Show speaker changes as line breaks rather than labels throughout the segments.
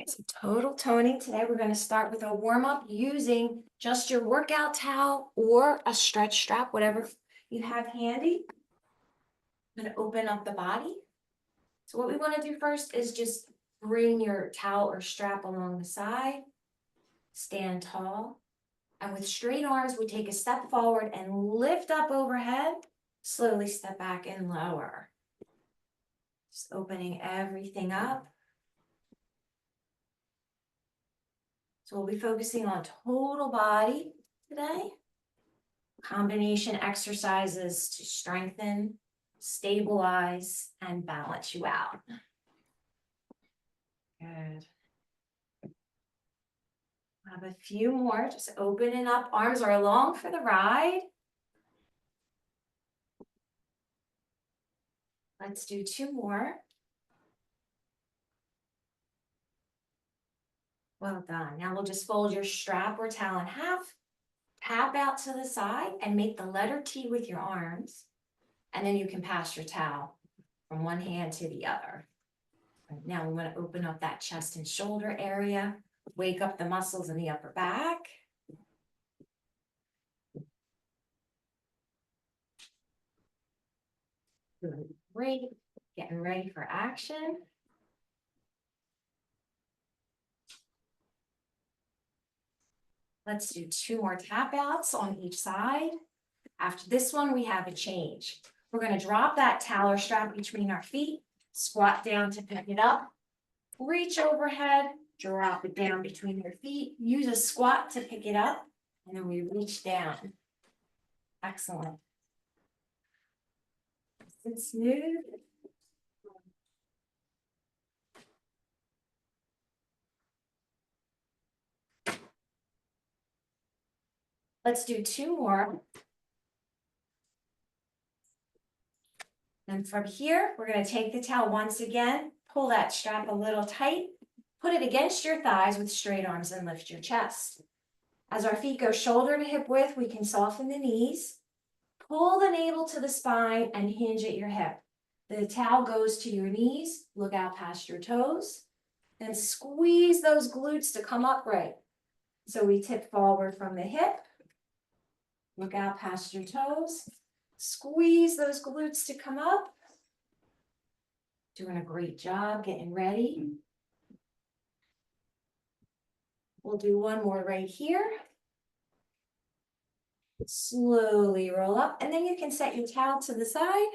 So total toning. Today we're going to start with a warm-up using just your workout towel or a stretch strap, whatever you have handy. I'm going to open up the body. So what we want to do first is just bring your towel or strap along the side, stand tall, and with straight arms, we take a step forward and lift up overhead, slowly step back and lower. Just opening everything up. So we'll be focusing on total body today. Combination exercises to strengthen, stabilize, and balance you out. Good. Have a few more, just opening up. Arms are long for the ride. Let's do two more. Well done. Now we'll just fold your strap or towel in half, tap out to the side, and make the letter T with your arms. And then you can pass your towel from one hand to the other. Now we want to open up that chest and shoulder area, wake up the muscles in the upper back. Doing great. Getting ready for action. Let's do two more tap outs on each side. After this one, we have a change. We're going to drop that towel or strap between our feet, squat down to pick it up, reach overhead, drop it down between your feet, use a squat to pick it up, and then we reach down. Excellent. Nice and smooth. Let's do two more. And from here, we're going to take the towel once again, pull that strap a little tight, put it against your thighs with straight arms and lift your chest. As our feet go shoulder to hip width, we can soften the knees, pull the navel to the spine and hinge at your hip. The towel goes to your knees, look out past your toes, and squeeze those glutes to come upright. So we tip forward from the hip, look out past your toes, squeeze those glutes to come up. Doing a great job getting ready. We'll do one more right here. Slowly roll up, and then you can set your towel to the side.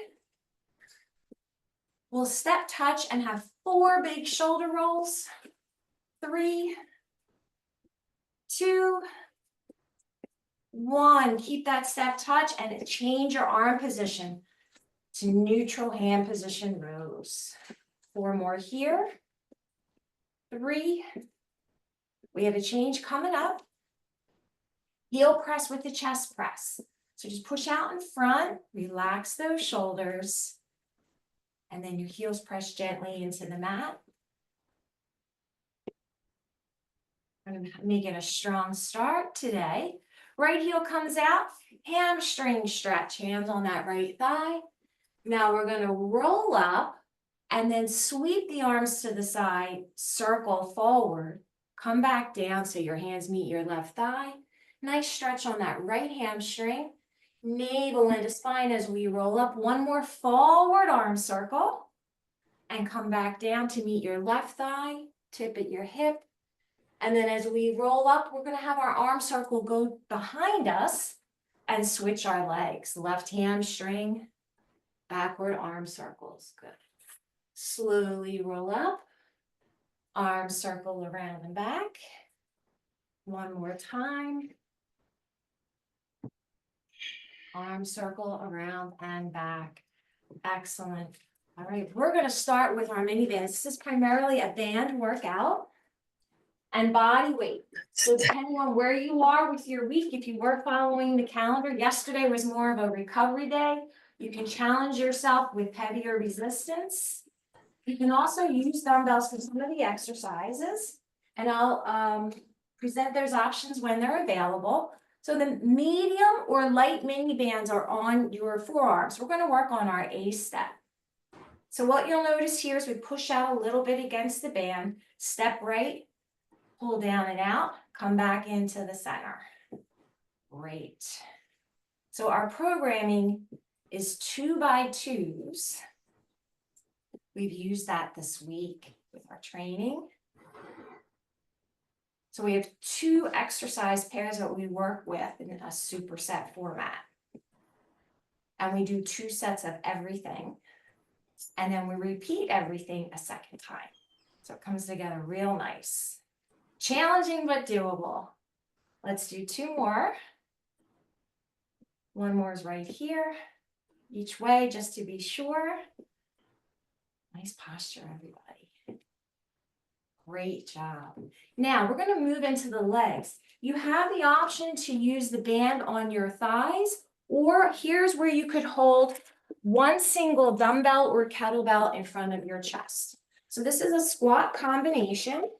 We'll step touch and have 4 big shoulder rolls. 3, 2, 1. Keep that step touch and change your arm position to neutral hand position rows. 4 more here. 3. We have a change coming up. Heel press with the chest press. So just push out in front, relax those shoulders, and then your heels press gently into the mat. I'm going to make it a strong start today. Right heel comes out, hamstring stretch, hands on that right thigh. Now we're going to roll up and then sweep the arms to the side, circle forward, come back down so your hands meet your left thigh. Nice stretch on that right hamstring. Navel into spine as we roll up. One more forward arm circle and come back down to meet your left thigh, tip at your hip. And then as we roll up, we're going to have our arm circle go behind us and switch our legs. Left hamstring, backward arm circles. Good. Slowly roll up. Arm circle around and back. One more time. Arm circle around and back. Excellent. All right, we're going to start with our mini bands. This is primarily a band workout and body weight. So depending on where you are with your week, if you were following the calendar, yesterday was more of a recovery day. You can challenge yourself with heavier resistance. You can also use dumbbells for some of the exercises, and I'll present those options when they're available. So the medium or light mini bands are on your forearms. We're going to work on our A step. So what you'll notice here is we push out a little bit against the band, step right, pull down and out, come back into the center. Great. So our programming is 2x2s. We've used that this week with our training. So we have 2 exercise pairs that we work with in a superset format. And we do 2 sets of everything. And then we repeat everything a second time. So it comes together real nice. Challenging but doable. Let's do 2 more. One more is right here, each way, just to be sure. Nice posture, everybody. Great job. Now we're going to move into the legs. You have the option to use the band on your thighs, or here's where you could hold one single dumbbell or kettlebell in front of your chest. So this is a squat combination.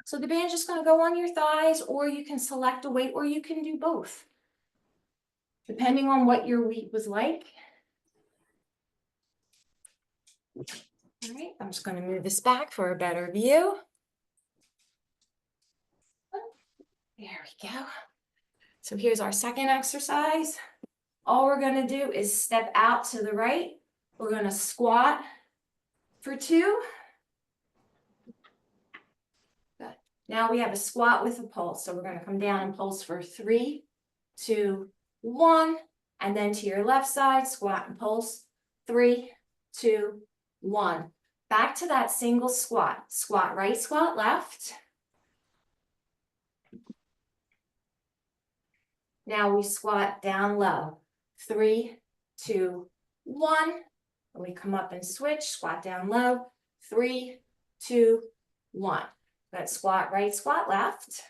So the band's just going to go on your thighs, or you can select a weight, or you can do both, depending on what your week was like. All right, I'm just going to move this back for a better view. There we go. So here's our second exercise. All we're going to do is step out to the right. We're going to squat for 2. Good. Now we have a squat with a pulse. So we're going to come down and pulse for 3, 2, 1. And then to your left side, squat and pulse. 3, 2, 1. Back to that single squat. Squat right, squat left. Now we squat down low. 3, 2, 1. And we come up and switch. Squat down low. 3, 2, 1. Let's squat right, squat left.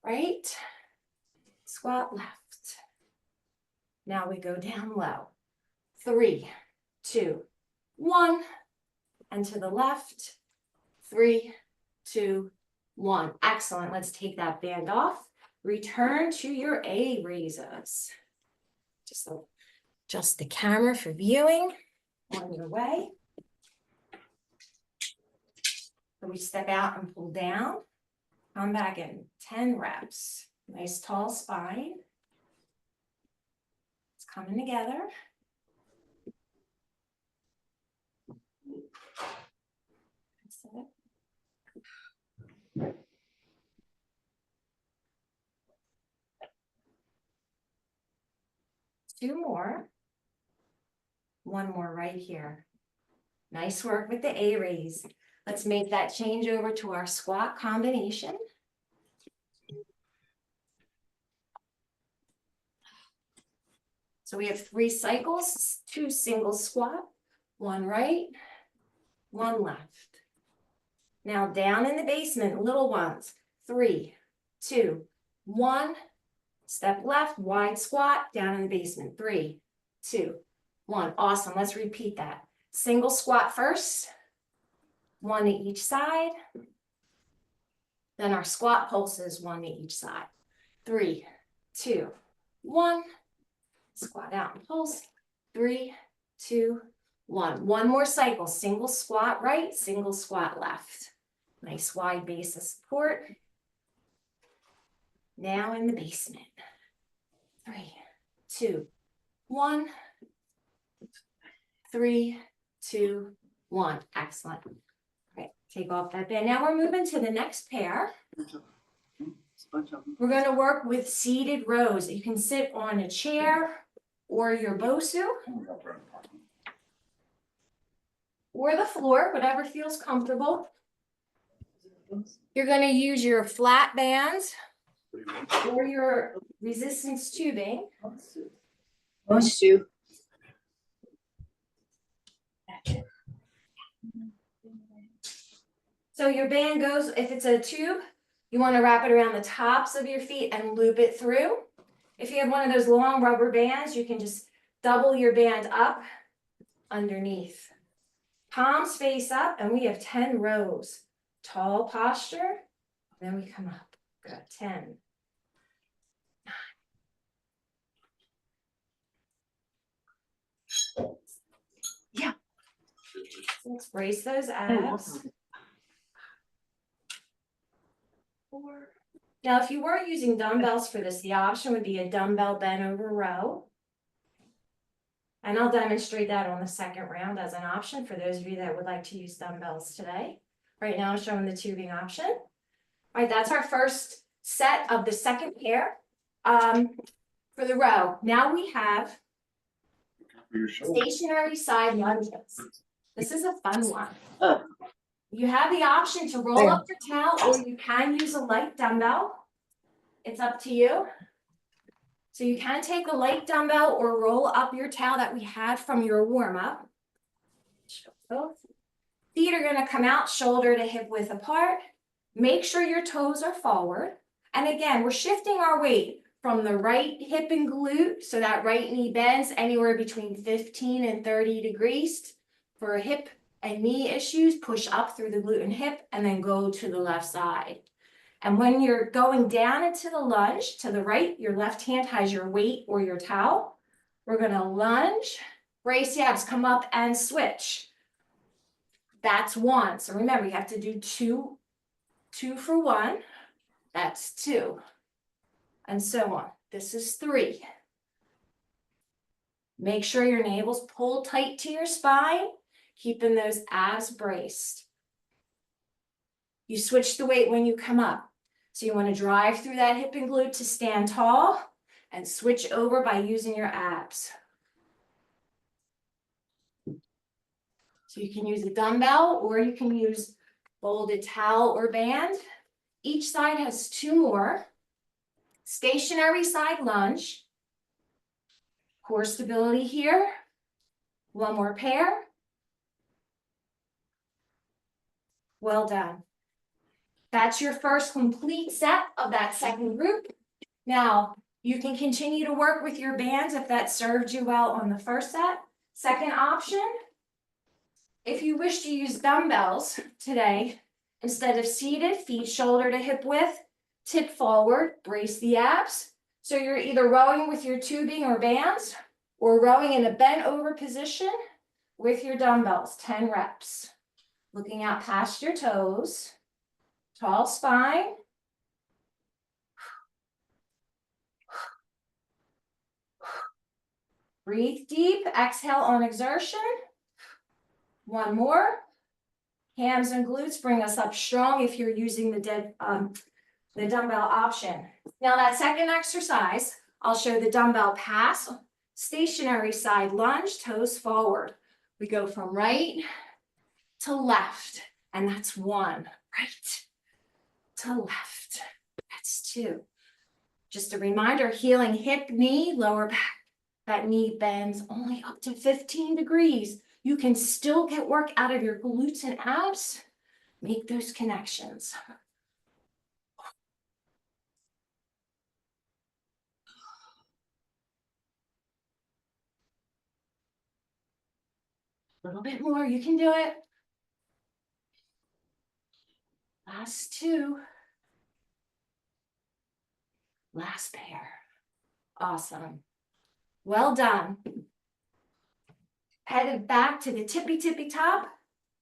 Right. Squat left. Now we go down low. 3, 2, 1. And to the left. 3, 2, 1. Excellent. Let's take that band off. Return to your A raises. Just adjust the camera for viewing on your way. So we step out and pull down. Come back in 10 reps. Nice tall spine. It's coming together. That's it. 2 more. 1 more right here. Nice work with the A raise. Let's make that change over to our squat combination. So we have 3 cycles, 2 single squat, 1 right, 1 left. Now down in the basement, little ones. 3, 2, 1. Step left, wide squat, down in the basement. 3, 2, 1. Awesome. Let's repeat that. Single squat first. 1 to each side. Then our squat pulses, 1 to each side. 3, 2, 1. Squat out and pulse. 3, 2, 1. 1 more cycle. Single squat right, single squat left. Nice wide base of support. Now in the basement. 3, 2, 1. 3, 2, 1. Excellent. All right, take off that band. Now we're moving to the next pair. We're going to work with seated rows. You can sit on a chair or your Bosu or the floor, whatever feels comfortable. You're going to use your flat bands or your resistance tubing.
Bosu.
So your band goes, if it's a tube, you want to wrap it around the tops of your feet and loop it through. If you have one of those long rubber bands, you can just double your band up underneath. Palms face up, and we have 10 rows. Tall posture, then we come up. Good, 10. 9. Let's brace those abs. Now, if you weren't using dumbbells for this, the option would be a dumbbell bent over row. And I'll demonstrate that on the second round as an option for those of you that would like to use dumbbells today. Right now, I'm showing the tubing option. All right, that's our first set of the second pair for the row. Now we have stationary side lunges. This is a fun one. You have the option to roll up your towel, or you can use a light dumbbell. It's up to you. So you can take a light dumbbell or roll up your towel that we had from your warm-up. Feet are gonna come out shoulder to hip width apart. Make sure your toes are forward. And again, we're shifting our weight from the right hip and glute, so that right knee bends anywhere between 15 and 30 degrees. For hip and knee issues, push up through the glute and hip and then go to the left side. And when you're going down into the lunge to the right, your left hand has your weight or your towel. We're gonna lunge, brace the abs, come up and switch. That's one. So remember, you have to do two for one. That's two. And so on. This is three. Make sure your navel's pulled tight to your spine, keeping those abs braced. You switch the weight when you come up. So you want to drive through that hip and glute to stand tall and switch over by using your abs. So you can use a dumbbell or you can use folded towel or band. Each side has two more. Stationary side lunge. Core stability here. One more pair. Well done. That's your first complete set of that second group. Now, you can continue to work with your bands if that served you well on the first set. Second option, if you wish to use dumbbells today, instead of seated, feet shoulder to hip width, tip forward, brace the abs. So you're either rowing with your tubing or bands, or rowing in a bent over position with your dumbbells, 10 reps. Looking out past your toes. Tall spine. Breathe deep, exhale on exertion. One more. Hams and glutes bring us up strong if you're using the dumbbell option. Now that second exercise, I'll show the dumbbell pass, stationary side lunge, toes forward. We go from right to left, and that's one. Right to left. That's two. Just a reminder, healing hip, knee, lower back. That knee bends only up to 15 degrees. You can still get work out of your glutes and abs. Make those connections. A little bit more, you can do it. Last two. Last pair. Awesome. Well done. Headed back to the tippy top.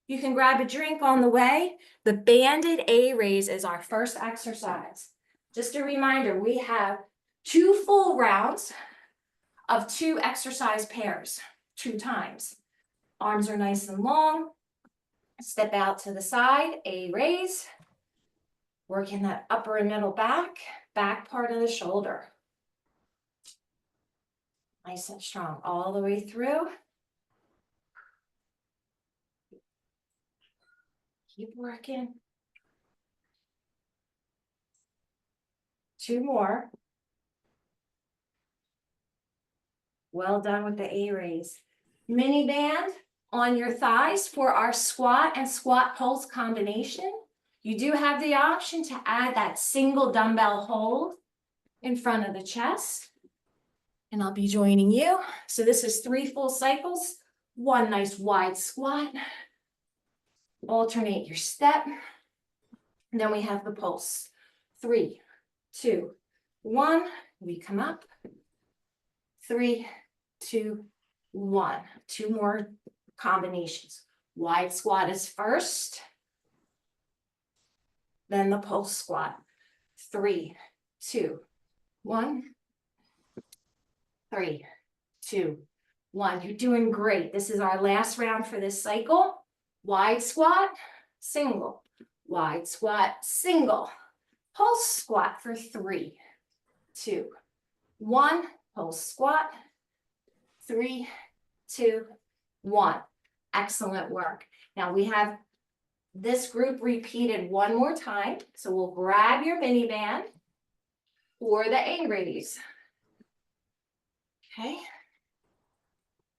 You can grab a drink on the way. The banded A raise is our first exercise. Just a reminder, we have 2 full rounds of 2 exercise pairs, 2 times. Arms are nice and long. Step out to the side, A raise. Working that upper and middle back part of the shoulder. Nice and strong all the way through. Keep working. 2 more. Well done with the A raise. Mini band on your thighs for our squat and squat pulse combination. You do have the option to add that single dumbbell hold in front of the chest. And I'll be joining you. So this is 3 full cycles. 1 nice wide squat. Alternate your step. And then we have the pulse. 3, 2, 1. We come up. 3, 2, 1. 2 more combinations. Wide squat is first. Then the pulse squat. 3, 2, 1. 3, 2, 1. You're doing great. This is our last round for this cycle. Wide squat, single. Wide squat, single. Pulse squat for 3, 2, 1. Pulse squat. 3, 2, 1. Excellent work. Now we have this group repeated one more time. So we'll grab your mini band or the A-raise. Okay.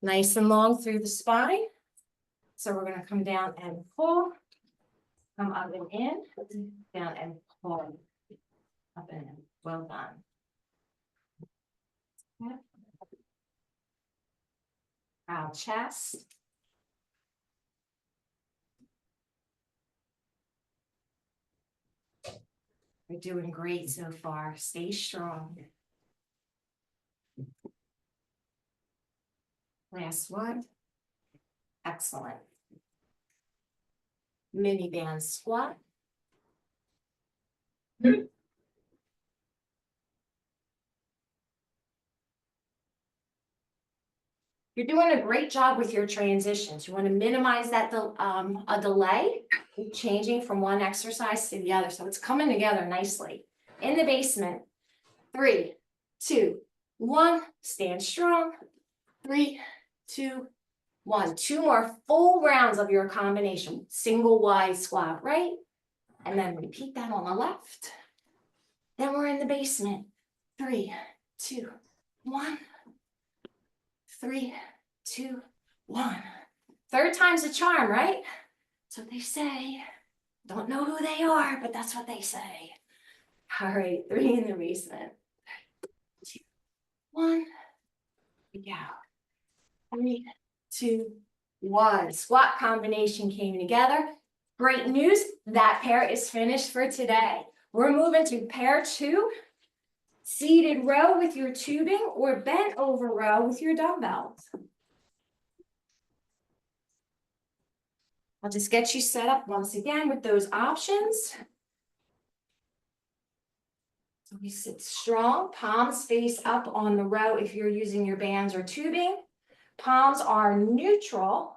Nice and long through the spine. So we're going to come down and pull. Come up and in. Down and pull. Up and in. Well done. Okay. Our chest. You're doing great so far. Stay strong. Last one. Excellent. Mini band squat. You're doing a great job with your transitions. You want to minimize that a delay, changing from one exercise to the other. So it's coming together nicely. In the basement, 3, 2, 1. Stand strong. 3, 2, 1. 2 more full rounds of your combination. Single wide squat, right? And then repeat that on the left. Then we're in the basement. 3, 2, 1. 3, 2, 1. Third time's a charm, right? That's what they say. Don't know who they are, but that's what they say. All right, 3 in the basement. 2, 1. Here we go. 3, 2, 1. Squat combination came together. Great news, that pair is finished for today. We're moving to pair 2. Seated row with your tubing or bent over row with your dumbbells. I'll just get you set up once again with those options. So we sit strong, palms face up on the row if you're using your bands or tubing. Palms are neutral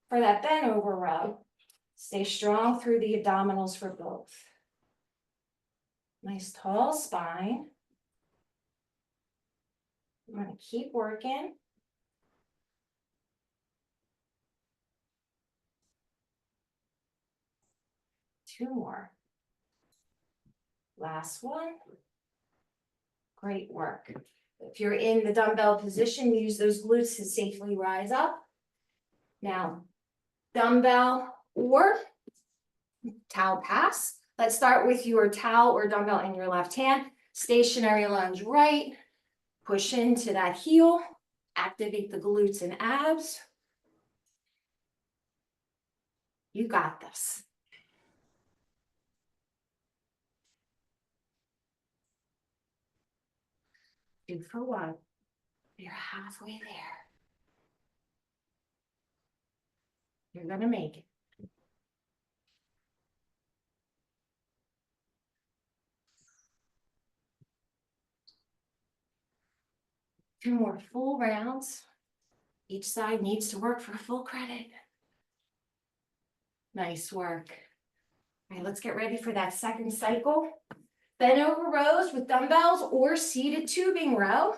for that bent over row. Stay strong through the abdominals for both. Nice tall spine. I'm going to keep working. Two more. Last one. Great work. If you're in the dumbbell position, use those glutes to safely rise up. Now, dumbbell or towel pass. Let's start with your towel or dumbbell in your left hand. Stationary lunge right. Push into that heel. Activate the glutes and abs. You got this. 2 for 1. You're halfway there. You're gonna make it. Two more full rounds. Each side needs to work for full credit. Nice work. All right, let's get ready for that second cycle. Bent over rows with dumbbells or seated tubing row.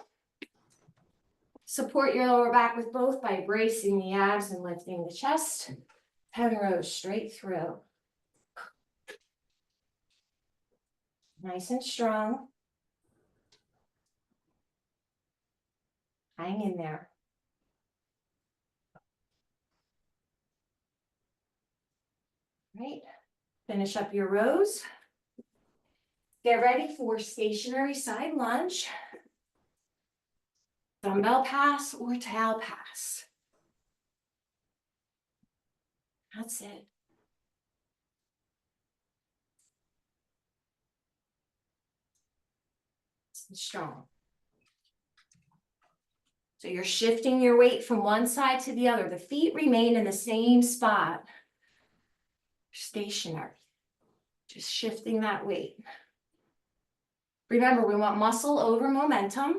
Support your lower back with both by bracing the abs and lifting the chest. 10 rows straight through. Nice and strong. Hang in there. Right. Finish up your rows. Get ready for stationary side lunge. Dumbbell pass or towel pass. That's it. Strong. So you're shifting your weight from one side to the other. The feet remain in the same spot. Stationary. Just shifting that weight. Remember, we want muscle over momentum.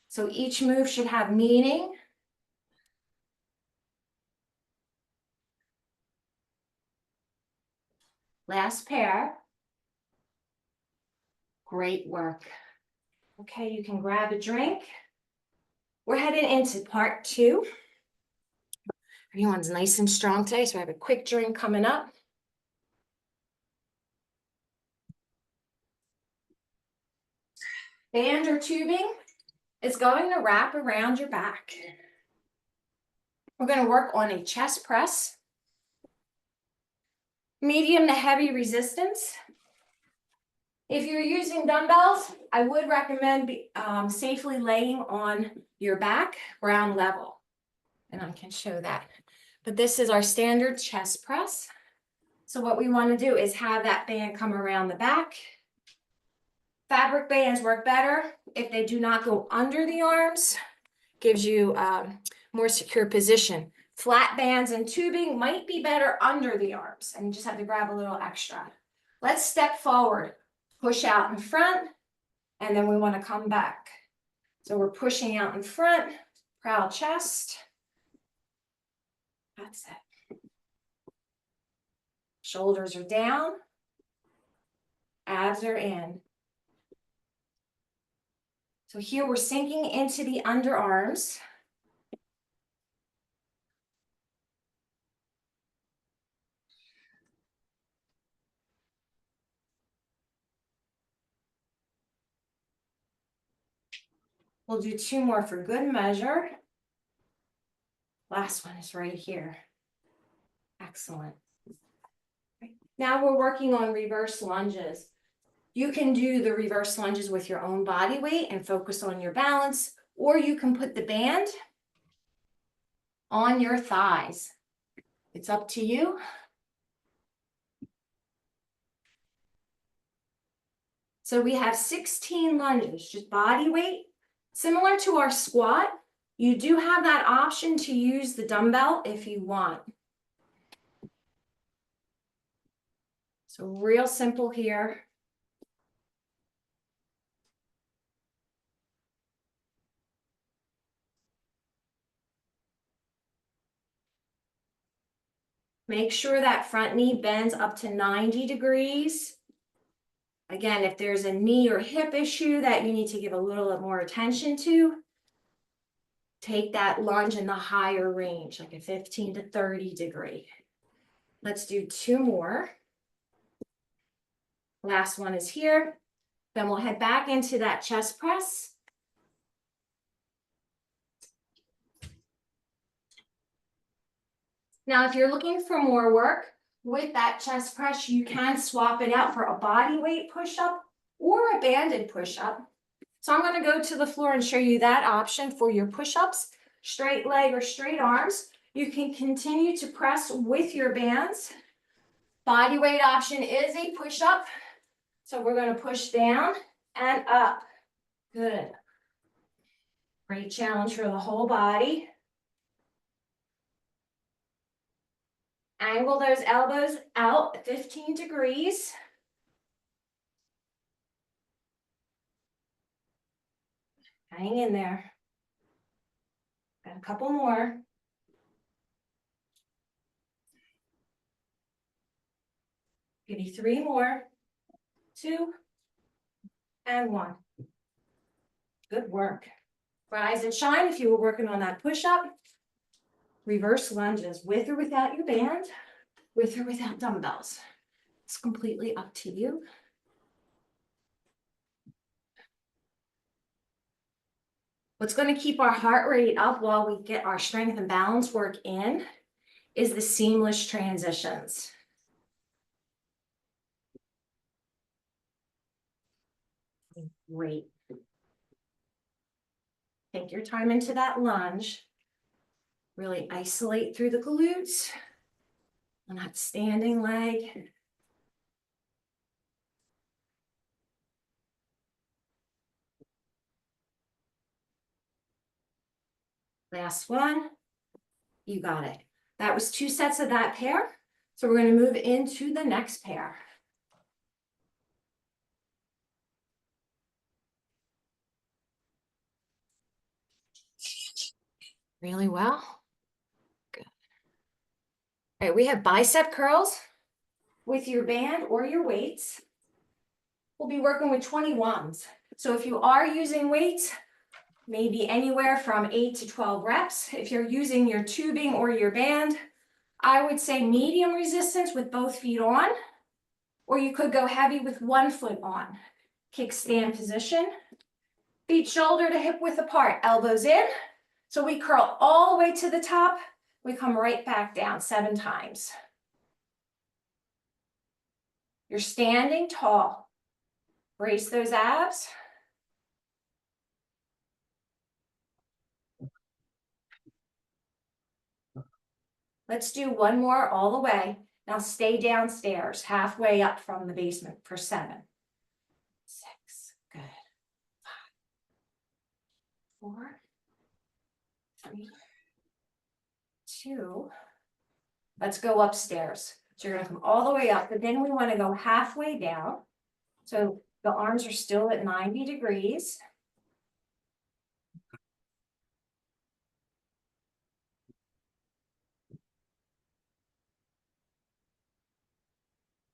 So each move should have meaning. Last pair. Great work. Okay, you can grab a drink. We're heading into part 2. Everyone's nice and strong today, so I have a quick drink coming up. Band or tubing is going to wrap around your back. We're going to work on a chest press. Medium to heavy resistance. If you're using dumbbells, I would recommend safely laying on your back, ground level. And I can show that. But this is our standard chest press. So what we want to do is have that band come around the back. Fabric bands work better if they do not go under the arms. Gives you more secure position. Flat bands and tubing might be better under the arms, and you just have to grab a little extra. Let's step forward, push out in front, and then we want to come back. So we're pushing out in front, proud chest. That's it. Shoulders are down, abs are in. So here we're sinking into the underarms. We'll do 2 more for good measure. Last one is right here. Excellent. Now we're working on reverse lunges. You can do the reverse lunges with your own body weight and focus on your balance, or you can put the band on your thighs. It's up to you. So we have 16 lunges, just body weight. Similar to our squat, you do have that option to use the dumbbell if you want. So real simple here. Make sure that front knee bends up to 90 degrees. Again, if there's a knee or hip issue that you need to give a little more attention to, take that lunge in the higher range, like a 15 to 30 degree. Let's do 2 more. Last one is here. Then we'll head back into that chest press. Now, if you're looking for more work with that chest press, you can swap it out for a body weight push-up or a banded push-up. So I'm going to go to the floor and show you that option for your push-ups, straight leg or straight arms. You can continue to press with your bands. Body weight option is a push-up. So we're going to push down and up. Good. Great challenge for the whole body. Angle those elbows out 15 degrees. Hang in there. Got a couple more. Give you 3 more. 2 and 1. Good work. Rise and shine if you were working on that push-up. Reverse lunges with or without your band, with or without dumbbells. It's completely up to you. What's going to keep our heart rate up while we get our strength and balance work in is the seamless transitions. Great. Take your time into that lunge. Really isolate through the glutes on that standing leg. Last one. You got it. That was 2 sets of that pair. So we're going to move into the next pair. Really well. Good. All right, we have bicep curls with your band or your weights. We'll be working with 21s. So if you are using weights, maybe anywhere from 8 to 12 reps. If you're using your tubing or your band, I would say medium resistance with both feet on, or you could go heavy with 1 foot on. Kickstand position. Feet shoulder to hip width apart, elbows in. So we curl all the way to the top. We come right back down 7 times. You're standing tall. Brace those abs. Let's do 1 more all the way. Now stay downstairs, halfway up from the basement for 7, 6, good. 5, 4, 3, 2. Let's go upstairs. So you're gonna come all the way up, but then we wanna go halfway down. So the arms are still at 90 degrees.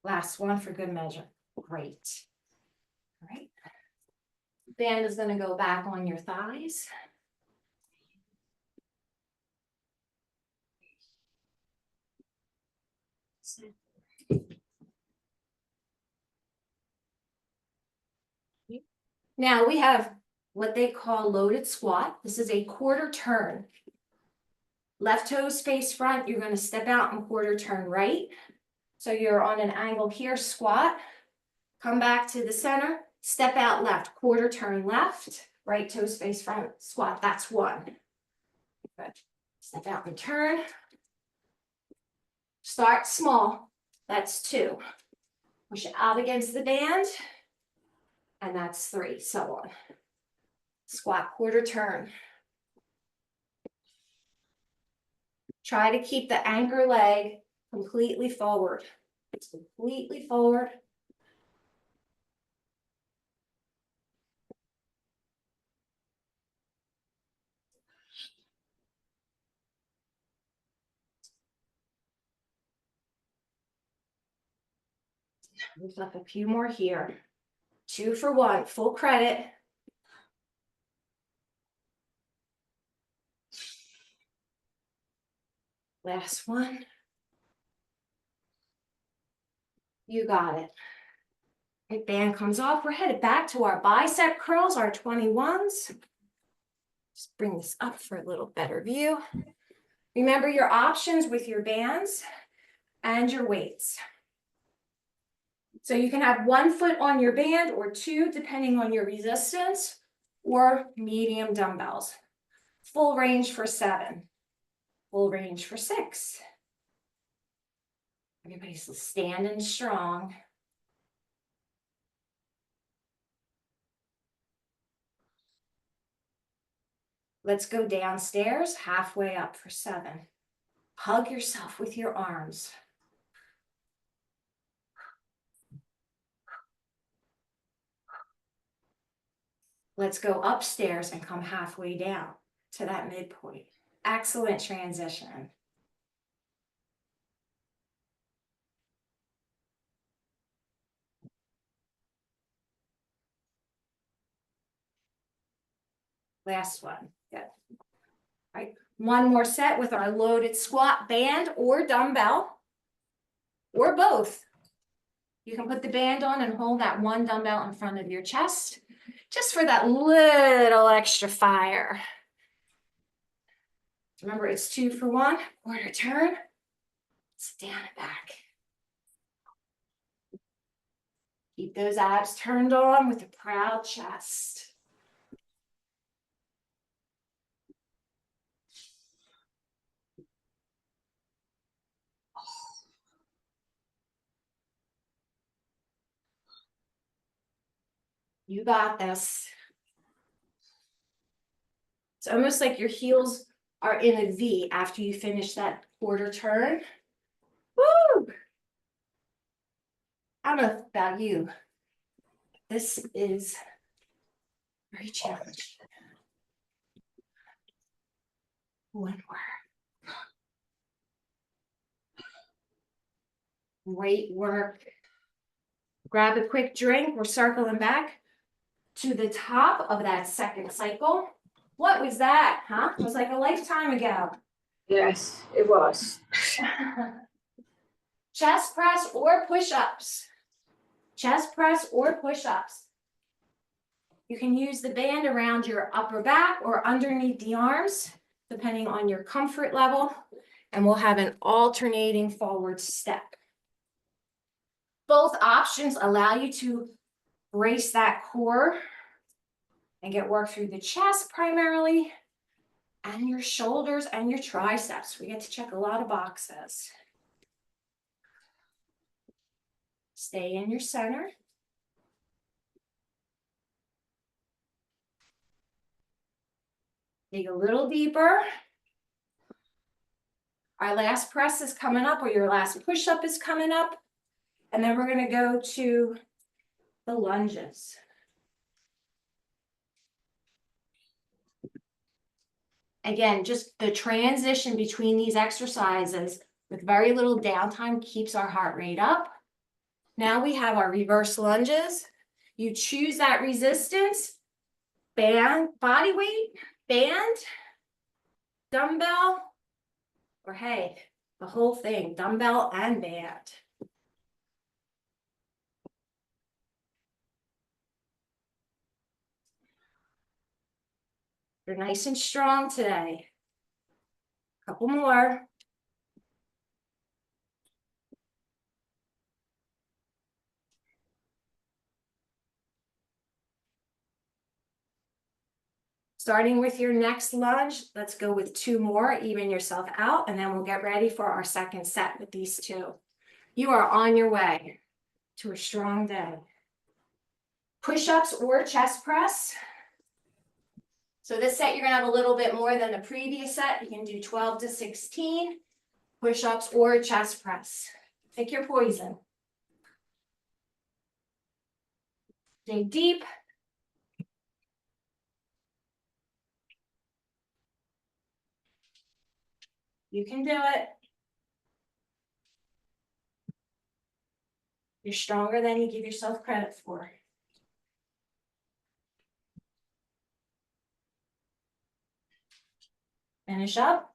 Last one for good measure. Great. All right. Band is gonna go back on your thighs. Now we have what they call loaded squat. This is a quarter turn. Left toes face front, you're going to step out and quarter turn right. So you're on an angle here, squat. Come back to the center, step out left, quarter turn left, right toes face front, squat. That's 1. Good. Step out and turn. Start small. That's 2. Push it out against the band. And that's 3, so on. Squat, quarter turn. Try to keep the anchor leg completely forward. It's completely forward. We've got a few more here. 2 for 1, full credit. Last one. You got it. Right, band comes off. We're headed back to our bicep curls, our 21s. Just bring this up for a little better view. Remember your options with your bands and your weights. So you can have 1 foot on your band or 2, depending on your resistance, or medium dumbbells. Full range for 7. Full range for 6. Everybody's standing strong. Let's go downstairs, halfway up for 7. Hug yourself with your arms. Let's go upstairs and come halfway down to that midpoint. Excellent transition. Last one. Good. All right. 1 more set with our loaded squat band or dumbbell, or both. You can put the band on and hold that 1 dumbbell in front of your chest, just for that little extra fire. Remember, it's 2 for 1, quarter turn. Sit down and back. Keep those abs turned on with a proud chest. You got this. It's almost like your heels are in a V after you finish that quarter turn. Woo! I don't know about you. This is very challenging. One more. Great work. Grab a quick drink. We're circling back to the top of that second cycle. What was that, huh? It was like a lifetime ago.
Yes, it was.
Chest press or push-ups. Chest press or push-ups. You can use the band around your upper back or underneath the arms, depending on your comfort level. And we'll have an alternating forward step. Both options allow you to brace that core and get work through the chest primarily, and your shoulders and your triceps. We get to check a lot of boxes. Stay in your center. Dig a little deeper. Our last press is coming up, or your last push-up is coming up. And then we're going to go to the lunges. Again, just the transition between these exercises with very little downtime keeps our heart rate up. Now we have our reverse lunges. You choose that resistance, band, body weight, band, dumbbell, or hey, the whole thing, dumbbell and band. You're nice and strong today. Couple more. Starting with your next lunge, let's go with 2 more, even yourself out, and then we'll get ready for our second set with these 2. You are on your way to a strong day. Push-ups or chest press. So this set, you're gonna have a little bit more than the previous set. You can do 12 to 16, push-ups or chest press. Pick your poison. Dig deep. You can do it. You're stronger than you give yourself credit for. Finish up,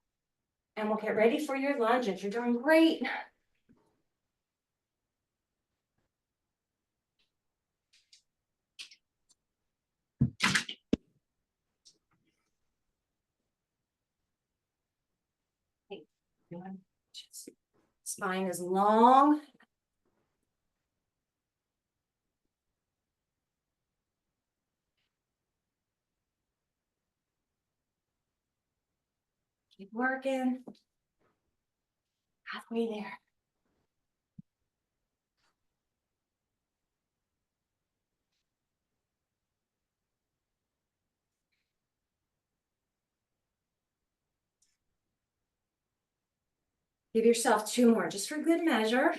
and we'll get ready for your lunges. You're doing great. Spine is long. Keep working. Halfway there. Give yourself 2 more, just for good measure.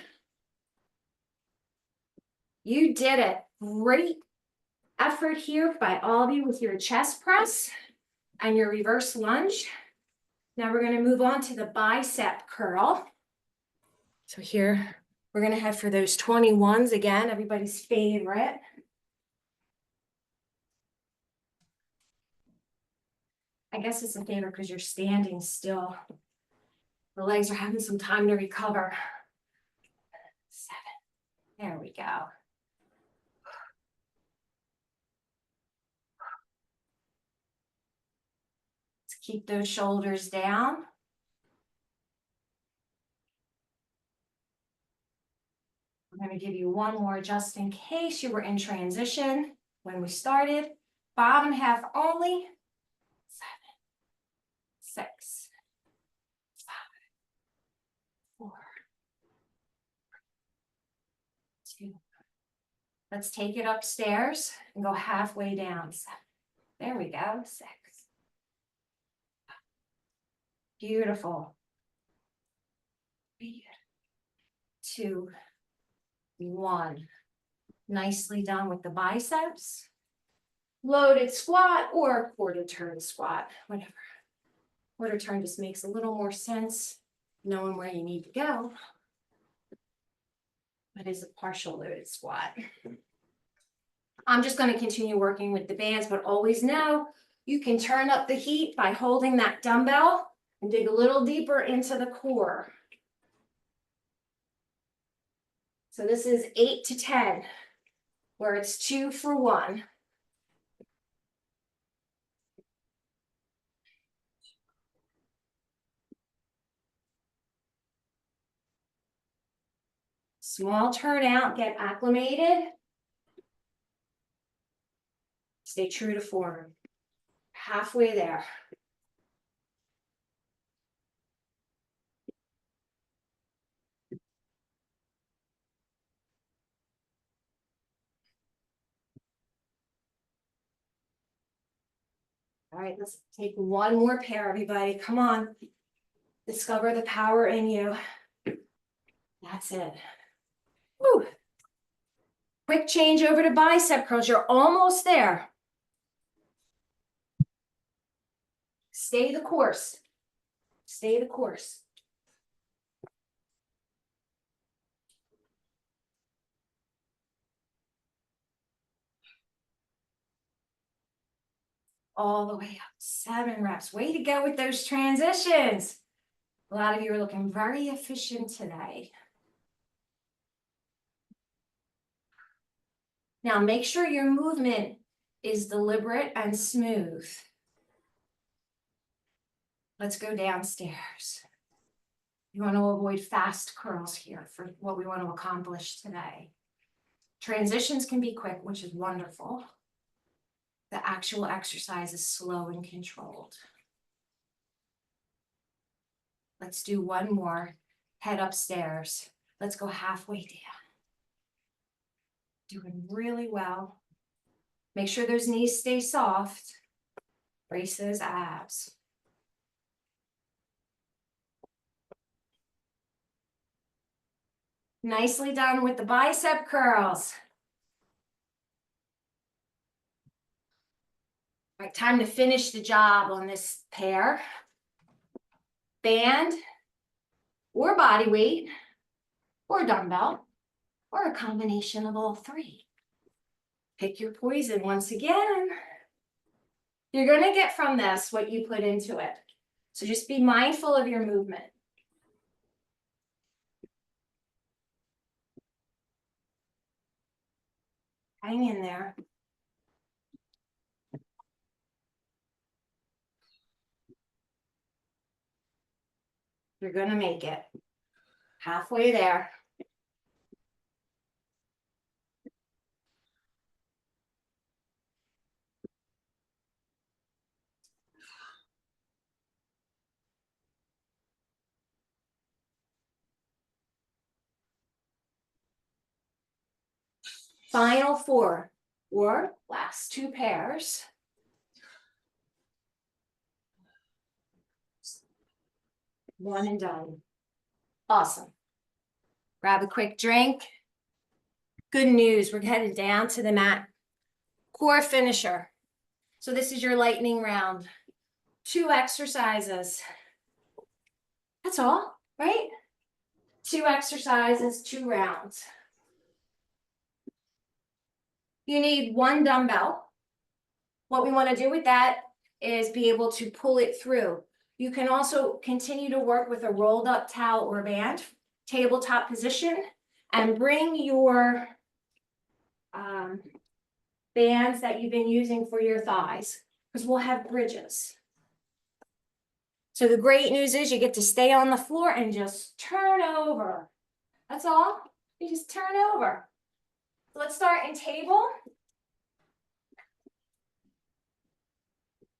You did it. Great effort here by all of you with your chest press and your reverse lunge. Now we're going to move on to the bicep curl. So here, we're going to head for those 21s again, everybody's favorite. I guess it's a favorite because you're standing still. The legs are having some time to recover. 7. There we go. Let's keep those shoulders down. I'm going to give you 1 more just in case you were in transition when we started. Bottom half only. 7, 6, 5, 4, 2. Let's take it upstairs and go halfway down. 7. There we go. 6. Beautiful. 3, 2, 1. Nicely done with the biceps. Loaded squat or quarter turn squat, whatever. Quarter turn just makes a little more sense, knowing where you need to go. But it's a partial loaded squat. I'm just going to continue working with the bands, but always know you can turn up the heat by holding that dumbbell and dig a little deeper into the core. So this is 8 to 10, where it's 2 for 1. Small turnout, get acclimated. Stay true to form. Halfway there. All right, let's take one more pair, everybody. Come on. Discover the power in you. That's it. Woo. Quick change over to bicep curls. You're almost there. Stay the course. Stay the course. All the way up. 7 reps. Way to go with those transitions. A lot of you are looking very efficient today. Now make sure your movement is deliberate and smooth. Let's go downstairs. You want to avoid fast curls here for what we want to accomplish today. Transitions can be quick, which is wonderful. The actual exercise is slow and controlled. Let's do one more. Head upstairs. Let's go halfway down. Doing really well. Make sure those knees stay soft. Brace those abs. Nicely done with the bicep curls. All right, time to finish the job on this pair. Band or body weight or dumbbell or a combination of all 3. Pick your poison once again. You're going to get from this what you put into it. So just be mindful of your movement. Hang in there. You're going to make it. Halfway there. Final 4 or last 2 pairs. One and done. Awesome. Grab a quick drink. Good news, we're headed down to the mat. Core finisher. So this is your lightning round. 2 exercises. That's all, right? 2 exercises, 2 rounds. You need 1 dumbbell. What we want to do with that is be able to pull it through. You can also continue to work with a rolled up towel or band, tabletop position, and bring your bands that you've been using for your thighs, because we'll have bridges. So the great news is you get to stay on the floor and just turn over. That's all. You just turn over. So let's start in table.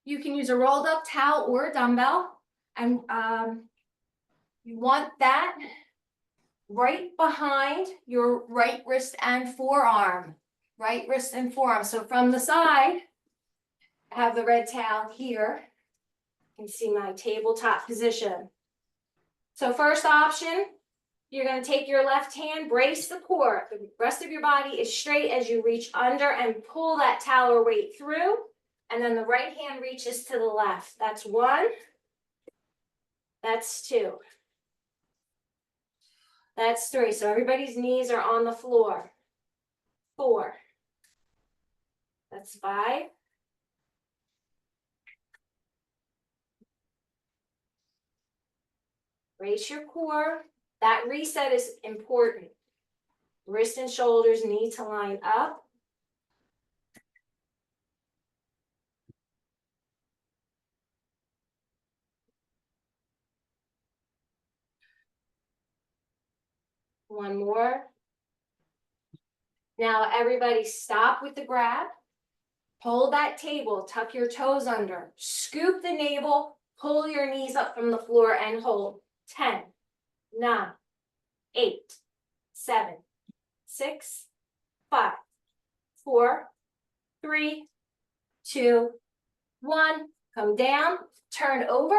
You can use a rolled up towel or a dumbbell, and you want that right behind your right wrist and forearm. Right wrist and forearm. So from the side, I have the red towel here. You can see my tabletop position. So first option, you're gonna take your left hand, brace the core. The rest of your body is straight as you reach under and pull that tower weight through. And then the right hand reaches to the left. That's 1. That's 2. That's 3. So everybody's knees are on the floor. 4. That's 5. Brace your core. That reset is important. Wrist and shoulders need to line up. One more. Now everybody stop with the grab. Hold that table, tuck your toes under, scoop the navel, pull your knees up from the floor and hold. 10, 9, 8, 7, 6, 5, 4, 3, 2, 1. Come down, turn over.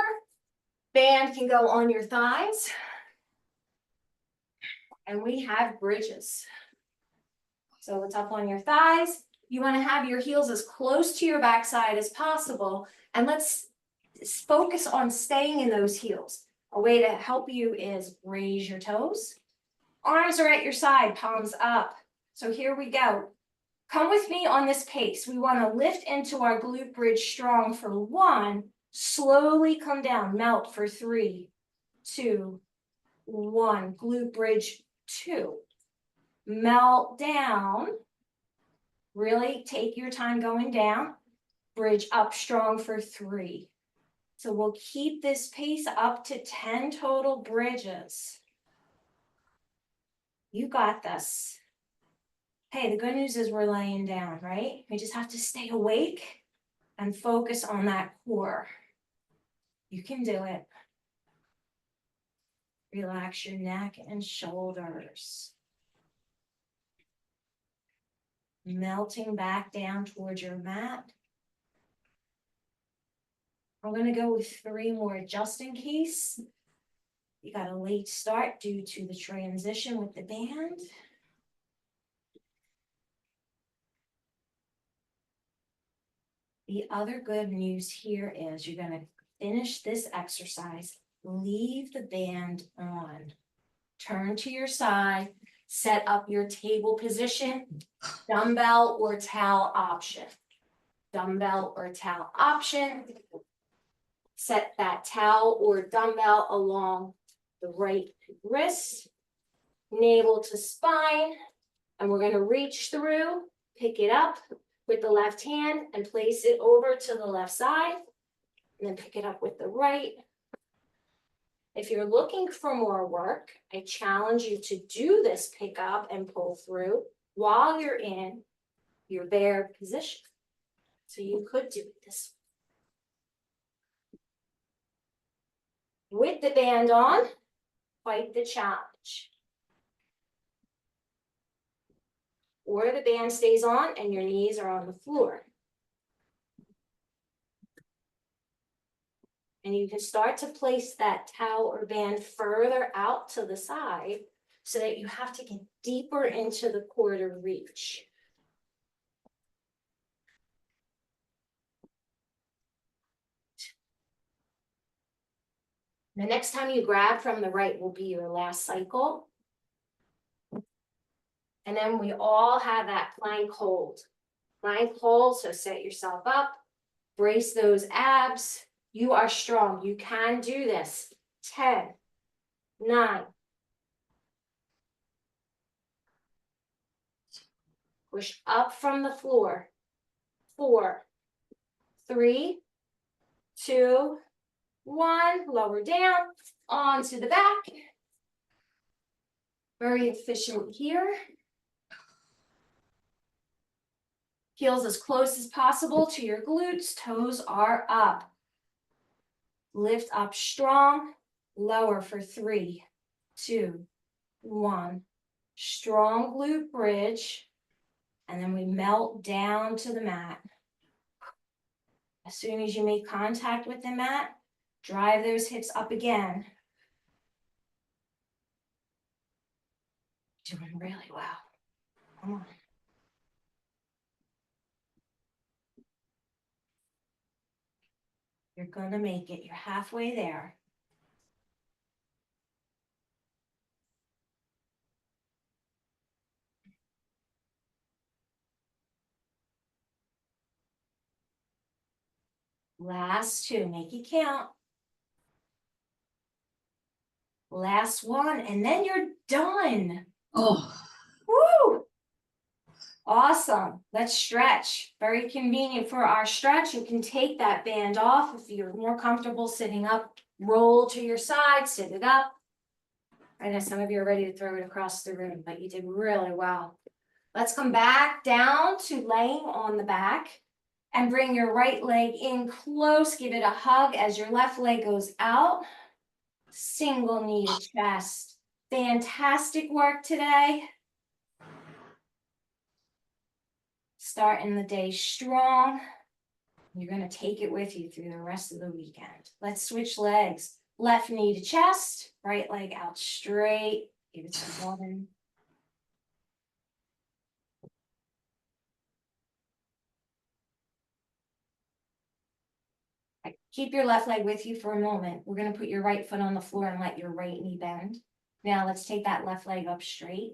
Band can go on your thighs. And we have bridges. So it's up on your thighs. You want to have your heels as close to your backside as possible. And let's focus on staying in those heels. A way to help you is raise your toes. Arms are at your side, palms up. So here we go. Come with me on this pace. We want to lift into our glute bridge strong for 1. Slowly come down, melt for 3, 2, 1. Glute bridge 2. Melt down. Really take your time going down. Bridge up strong for 3. So we'll keep this pace up to 10 total bridges. You got this. Hey, the good news is we're laying down, right? We just have to stay awake and focus on that core. You can do it. Relax your neck and shoulders. Melting back down towards your mat. I'm going to go with 3 more just in case you got a late start due to the transition with the band. The other good news here is you're going to finish this exercise, leave the band on, turn to your side, set up your table position, dumbbell or towel option. Dumbbell or towel option. Set that towel or dumbbell along the right wrist, navel to spine, and we're going to reach through, pick it up with the left hand and place it over to the left side, and then pick it up with the right. If you're looking for more work, I challenge you to do this pick up and pull through while you're in your bear position. So you could do this with the band on, quite the challenge. Or the band stays on and your knees are on the floor. And you can start to place that towel or band further out to the side so that you have to get deeper into the core to reach. The next time you grab from the right will be your last cycle. And then we all have that plank hold. Plank hold, so set yourself up, brace those abs. You are strong. You can do this. 10, 9. Push up from the floor. 4, 3, 2, 1. Lower down, onto the back. Very efficient here. Heels as close as possible to your glutes. Toes are up. Lift up strong. Lower for 3, 2, 1. Strong glute bridge. And then we melt down to the mat. As soon as you make contact with the mat, Drive those hips up again. Doing really well. Come on. You're gonna make it. You're halfway there. Last two, make it count. Last one, and then you're done.
Oh,
Woo! Awesome. Let's stretch. Very convenient for our stretch. You can take that band off if you're more comfortable sitting up. Roll to your side, sit it up. I know some of you are ready to throw it across the room, but you did really well. Let's come back down to laying on the back and bring your right leg in close. Give it a hug as your left leg goes out. Single knee to chest. Fantastic work today. Starting the day strong. You're going to take it with you through the rest of the weekend. Let's switch legs. Left knee to chest, right leg out straight. Give it some one. Keep your left leg with you for a moment. We're going to put your right foot on the floor and let your right knee bend. Now let's take that left leg up straight.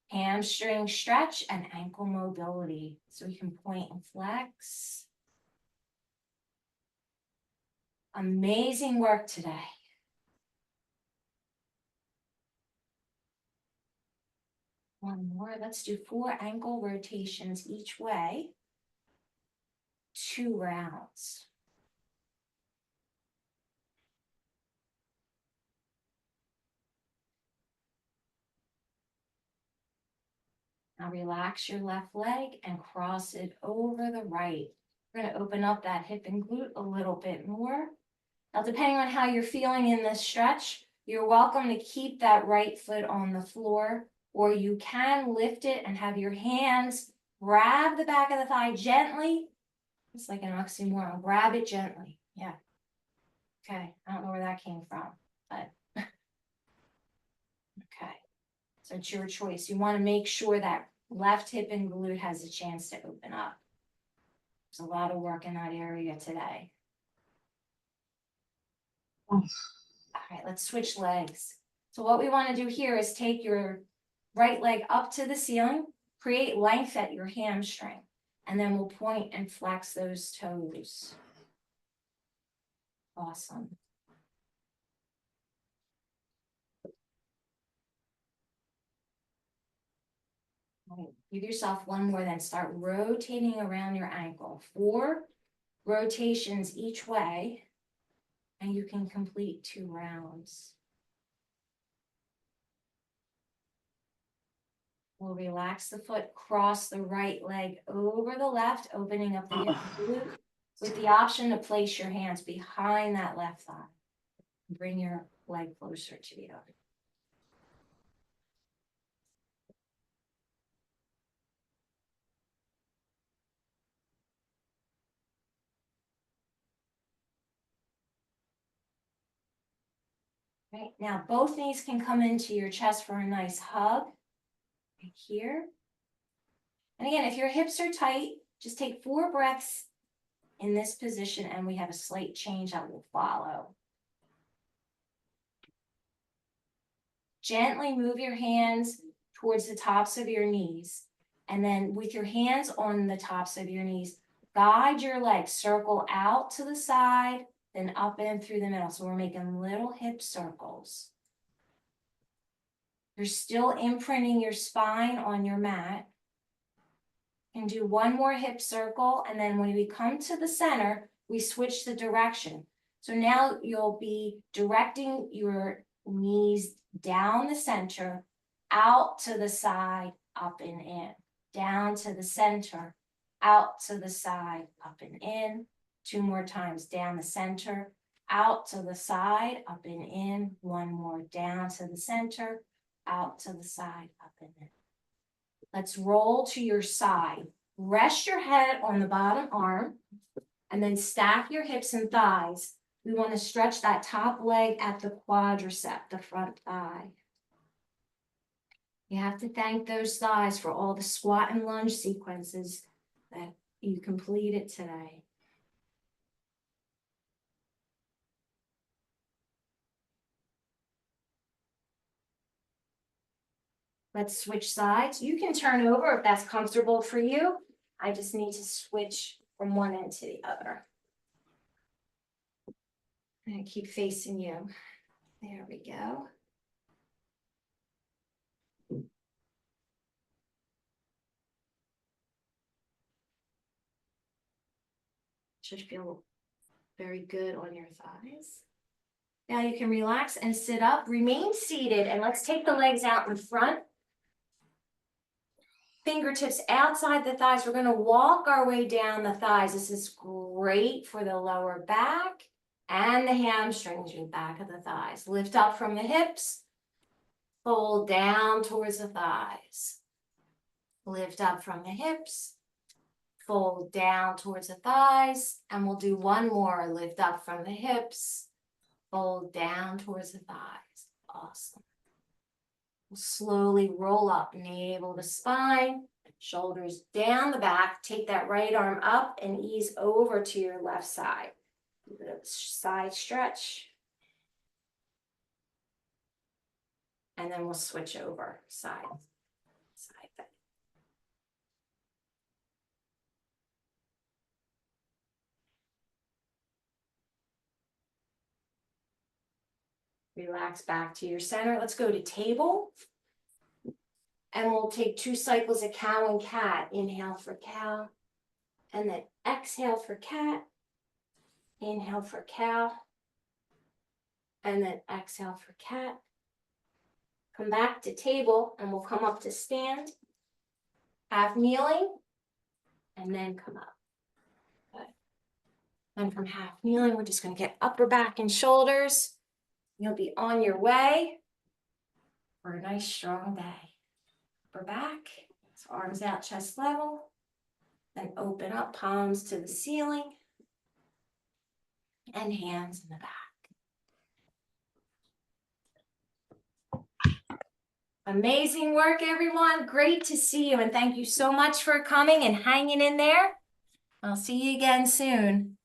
Hamstring stretch and ankle mobility. So we can point and flex. Amazing work today. One more. Let's do 4 ankle rotations each way. 2 rounds. Now relax your left leg and cross it over the right. We're going to open up that hip and glute a little bit more. Now, depending on how you're feeling in this stretch, you're welcome to keep that right foot on the floor, or you can lift it and have your hands grab the back of the thigh gently. It's like an oxymoron. Grab it gently. Yeah. Okay. I don't know where that came from, but okay. So it's your choice. You want to make sure that left hip and glute has a chance to open up. There's a lot of work in that area today. All right, let's switch legs. So what we want to do here is take your right leg up to the ceiling, create length at your hamstring, and then we'll point and flex those toes. Awesome. All right, give yourself one more, then start rotating around your ankle. 4 rotations each way, and you can complete 2 rounds. We'll relax the foot, cross the right leg over the left, opening up the hip glute, with the option to place your hands behind that left thigh. Bring your leg closer to you. Right, now both knees can come into your chest for a nice hug. Right here. And again, if your hips are tight, just take 4 breaths in this position and we have a slight change that will follow. Gently move your hands towards the tops of your knees. And then with your hands on the tops of your knees, guide your legs, circle out to the side, then up and through the middle. So we're making little hip circles. You're still imprinting your spine on your mat. And do one more hip circle, and then when we come to the center, we switch the direction. So now you'll be directing your knees down the center, out to the side, up and in. Down to the center, out to the side, up and in. 2 more times, down the center, out to the side, up and in. 1 more, down to the center, out to the side, up and in. Let's roll to your side. Rest your head on the bottom arm and then stack your hips and thighs. We want to stretch that top leg at the quadricep, the front thigh. You have to thank those thighs for all the squat and lunge sequences that you completed today. Let's switch sides. You can turn over if that's comfortable for you. I just need to switch from one end to the other. And keep facing you. There we go. Should feel very good on your thighs. Now you can relax and sit up, remain seated, and let's take the legs out in front. Fingertips outside the thighs. We're gonna walk our way down the thighs. This is great for the lower back and the hamstrings, your back of the thighs. Lift up from the hips, fold down towards the thighs. Lift up from the hips, fold down towards the thighs, and we'll do one more. Lift up from the hips, fold down towards the thighs. Awesome. We'll slowly roll up, navel to spine, shoulders down the back. Take that right arm up and ease over to your left side. Give it a side stretch. And then we'll switch over side. Relax back to your center. Let's go to table. And we'll take 2 cycles of cow and cat. Inhale for cow. And then exhale for cat. Inhale for cow. And then exhale for cat. Come back to table and we'll come up to stand. Half kneeling. And then come up. Good. And from half kneeling, we're just going to get upper back and shoulders. You'll be on your way for a nice strong day. Upper back, so arms out, chest level. Then open up, palms to the ceiling. And hands in the back. Amazing work, everyone. Great to see you. And thank you so much for coming and hanging in there. I'll see you again soon.